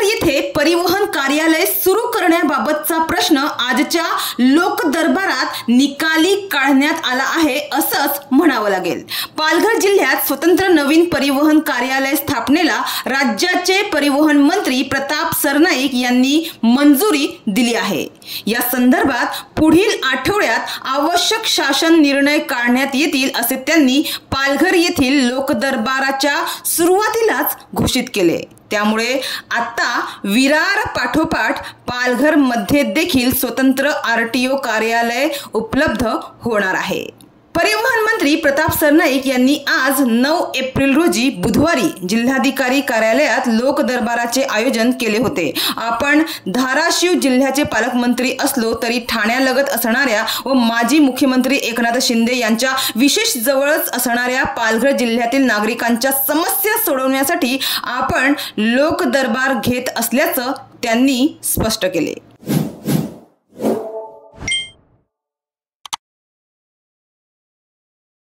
येथे परिवहन कार्यालय सुरू करण्याबाबतचा प्रश्न आजच्या लोक दरबारात निकाली काढण्यात आला आहे असंच म्हणावं लागेल। पालघर जिल्ह्यात स्वतंत्र नवीन परिवहन कार्यालय स्थापनेला राज्याचे परिवहन मंत्री प्रताप सरनाईक यांनी मंजुरी दिली आहे। या संदर्भात पुढील आठवड्यात आवश्यक शासन निर्णय काढण्यात येतील असे त्यांनी पालघर येथील लोक दरबाराच्या सुरुवातीलाच घोषित केले। त्यामुळे आता विरार पाठोपाठ पालघर मध्ये देखील स्वतंत्र आरटीओ कार्यालय उपलब्ध होणार आहे। परिवहन मंत्री प्रताप सरनाईक यांनी आज 9 एप्रिल रोजी बुधवारी जिल्हाधिकारी कार्यालयात लोक दरबाराचे आयोजन केले होते। आपण धाराशिव जिल्ह्याचे पालकमंत्री असलो तरी ठाण्यालगत असणाऱ्या व माजी मुख्यमंत्री एकनाथ शिंदे यांच्या विशेष जवळच असणाऱ्या पालघर जिल्ह्यातील नागरिकांच्या समस्या सोडवण्यासाठी आपण लोक दरबार घेत असल्याचं त्यांनी स्पष्ट केले।